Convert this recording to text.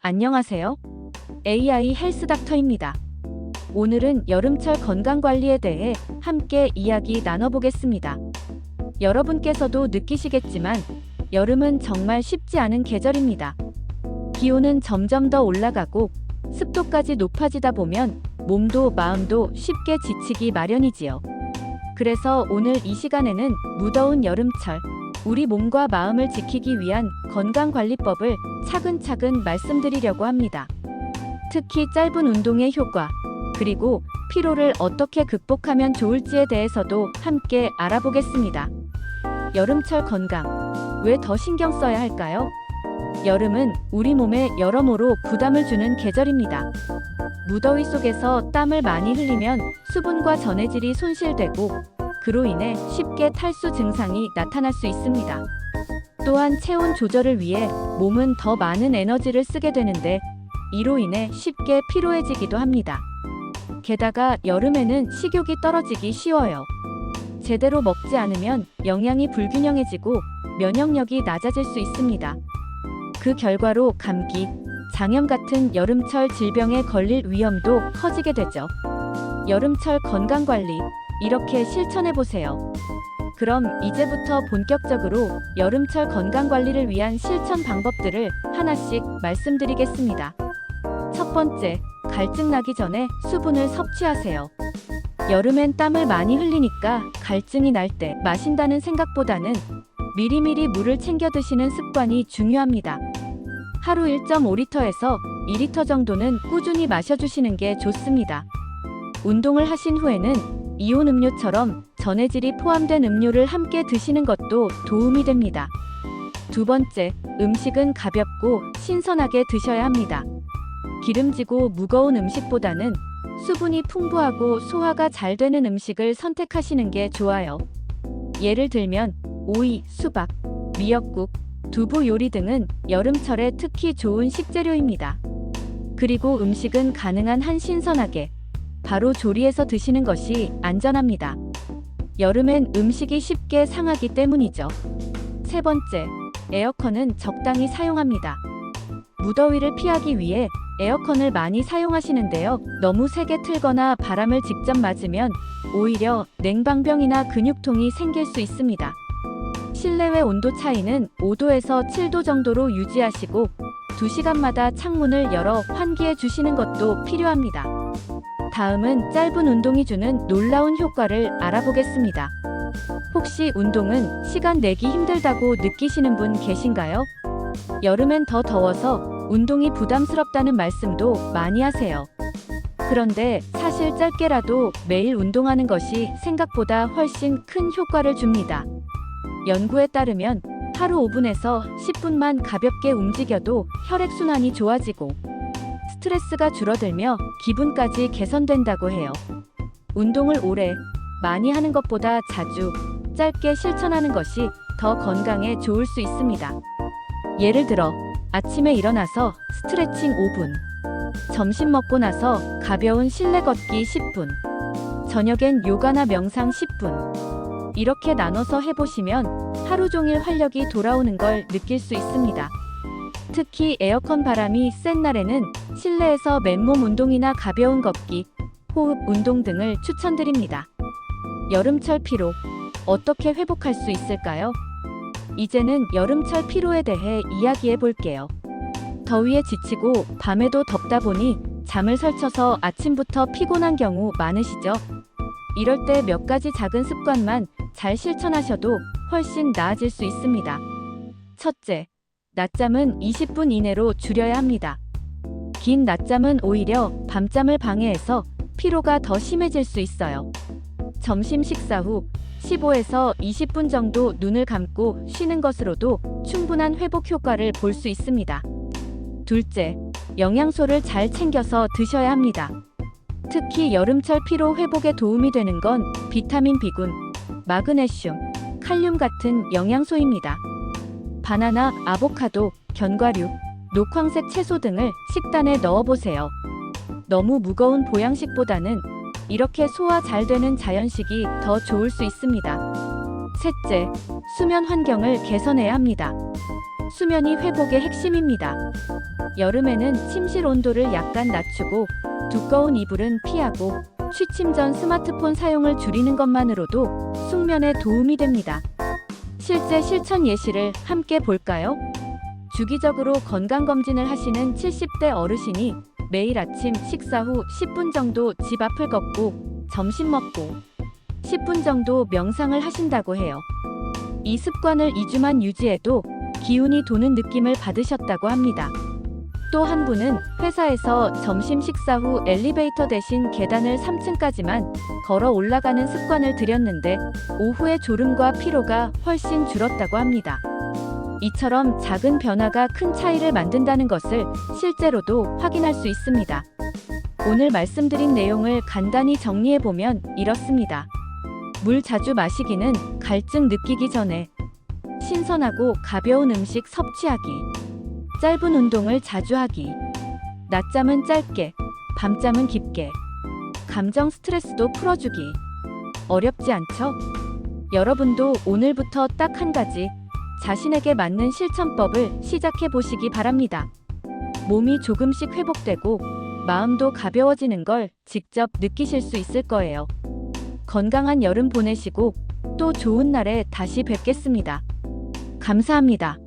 안녕하세요. AI 헬스 닥터입니다. 오늘은 여름철 건강관리에 대해 함께 이야기 나눠보겠습니다. 여러분께서도 느끼시겠지만 여름은 정말 쉽지 않은 계절입니다. 기온은 점점 더 올라가고 습도까지 높아지다 보면 몸도 마음도 쉽게 지치기 마련이지요. 그래서 오늘 이 시간에는 무더운 여름철, 우리 몸과 마음을 지키기 위한 건강관리법을 차근차근 말씀드리려고 합니다. 특히 짧은 운동의 효과, 그리고 피로를 어떻게 극복하면 좋을지에 대해서도 함께 알아보겠습니다. 여름철 건강, 왜 더 신경 써야 할까요? 여름은 우리 몸에 여러모로 부담을 주는 계절입니다. 무더위 속에서 땀을 많이 흘리면 수분과 전해질이 손실되고 그로 인해 쉽게 탈수 증상이 나타날 수 있습니다. 또한 체온 조절을 위해 몸은 더 많은 에너지를 쓰게 되는데 이로 인해 쉽게 피로해지기도 합니다. 게다가 여름에는 식욕이 떨어지기 쉬워요. 제대로 먹지 않으면 영양이 불균형해지고 면역력이 낮아질 수 있습니다. 그 결과로 감기, 장염 같은 여름철 질병에 걸릴 위험도 커지게 되죠. 여름철 건강관리, 이렇게 실천해보세요. 그럼 이제부터 본격적으로 여름철 건강관리를 위한 실천 방법들을 하나씩 말씀드리겠습니다. 첫 번째, 갈증 나기 전에 수분을 섭취하세요. 여름엔 땀을 많이 흘리니까 갈증이 날 때 마신다는 생각보다는 미리미리 물을 챙겨 드시는 습관이 중요합니다. 하루 1.5리터에서 2리터 정도는 꾸준히 마셔주시는 게 좋습니다. 운동을 하신 후에는 이온 음료처럼 전해질이 포함된 음료를 함께 드시는 것도 도움이 됩니다. 두 번째, 음식은 가볍고 신선하게 드셔야 합니다. 기름지고 무거운 음식보다는 수분이 풍부하고 소화가 잘 되는 음식을 선택하시는 게 좋아요. 예를 들면 오이, 수박, 미역국, 두부 요리 등은 여름철에 특히 좋은 식재료입니다. 그리고 음식은 가능한 한 신선하게 바로 조리해서 드시는 것이 안전합니다. 여름엔 음식이 쉽게 상하기 때문이죠. 세 번째, 에어컨은 적당히 사용합니다. 무더위를 피하기 위해 에어컨을 많이 사용하시는데요. 너무 세게 틀거나 바람을 직접 맞으면 오히려 냉방병이나 근육통이 생길 수 있습니다. 실내외 온도 차이는 5도에서 7도 정도로 유지하시고 2시간마다 창문을 열어 환기해 주시는 것도 필요합니다. 다음은 짧은 운동이 주는 놀라운 효과를 알아보겠습니다. 혹시 운동은 시간 내기 힘들다고 느끼시는 분 계신가요? 여름엔 더 더워서 운동이 부담스럽다는 말씀도 많이 하세요. 그런데 사실 짧게라도 매일 운동하는 것이 생각보다 훨씬 큰 효과를 줍니다. 연구에 따르면 하루 5분에서 10분만 가볍게 움직여도 혈액순환이 좋아지고 스트레스가 줄어들며 기분까지 개선된다고 해요. 운동을 오래, 많이 하는 것보다 자주, 짧게 실천하는 것이 더 건강에 좋을 수 있습니다. 예를 들어 아침에 일어나서 스트레칭 5분, 점심 먹고 나서 가벼운 실내 걷기 10분, 저녁엔 요가나 명상 10분. 이렇게 나눠서 해보시면 하루 종일 활력이 돌아오는 걸 느낄 수 있습니다. 특히 에어컨 바람이 센 날에는 실내에서 맨몸 운동이나 가벼운 걷기, 호흡 운동 등을 추천드립니다. 여름철 피로, 어떻게 회복할 수 있을까요? 이제는 여름철 피로에 대해 이야기해 볼게요. 더위에 지치고 밤에도 덥다 보니 잠을 설쳐서 아침부터 피곤한 경우 많으시죠? 이럴 때 몇 가지 작은 습관만 잘 실천하셔도 훨씬 나아질 수 있습니다. 첫째, 낮잠은 20분 이내로 줄여야 합니다. 긴 낮잠은 오히려 밤잠을 방해해서 피로가 더 심해질 수 있어요. 점심 식사 후 15에서 20분 정도 눈을 감고 쉬는 것으로도 충분한 회복 효과를 볼 수 있습니다. 둘째, 영양소를 잘 챙겨서 드셔야 합니다. 특히 여름철 피로 회복에 도움이 되는 건 비타민 B군, 마그네슘, 칼륨 같은 영양소입니다. 바나나, 아보카도, 견과류, 녹황색 채소 등을 식단에 넣어보세요. 너무 무거운 보양식보다는 이렇게 소화 잘 되는 자연식이 더 좋을 수 있습니다. 셋째, 수면 환경을 개선해야 합니다. 수면이 회복의 핵심입니다. 여름에는 침실 온도를 약간 낮추고 두꺼운 이불은 피하고 취침 전 스마트폰 사용을 줄이는 것만으로도 숙면에 도움이 됩니다. 실제 실천 예시를 함께 볼까요? 주기적으로 건강검진을 하시는 70대 어르신이 매일 아침 식사 후 10분 정도 집 앞을 걷고 점심 먹고 10분 정도 명상을 하신다고 해요. 이 습관을 2주만 유지해도 기운이 도는 느낌을 받으셨다고 합니다. 또 한 분은 회사에서 점심 식사 후 엘리베이터 대신 계단을 3층까지만 걸어 올라가는 습관을 들였는데 오후의 졸음과 피로가 훨씬 줄었다고 합니다. 이처럼 작은 변화가 큰 차이를 만든다는 것을 실제로도 확인할 수 있습니다. 오늘 말씀드린 내용을 간단히 정리해보면 이렇습니다. 물 자주 마시기는 갈증 느끼기 전에, 신선하고 가벼운 음식 섭취하기, 짧은 운동을 자주 하기, 낮잠은 짧게, 밤잠은 깊게, 감정 스트레스도 풀어주기. 어렵지 않죠? 여러분도 오늘부터 딱 한 가지 자신에게 맞는 실천법을 시작해 보시기 바랍니다. 몸이 조금씩 회복되고 마음도 가벼워지는 걸 직접 느끼실 수 있을 거예요. 건강한 여름 보내시고 또 좋은 날에 다시 뵙겠습니다. 감사합니다.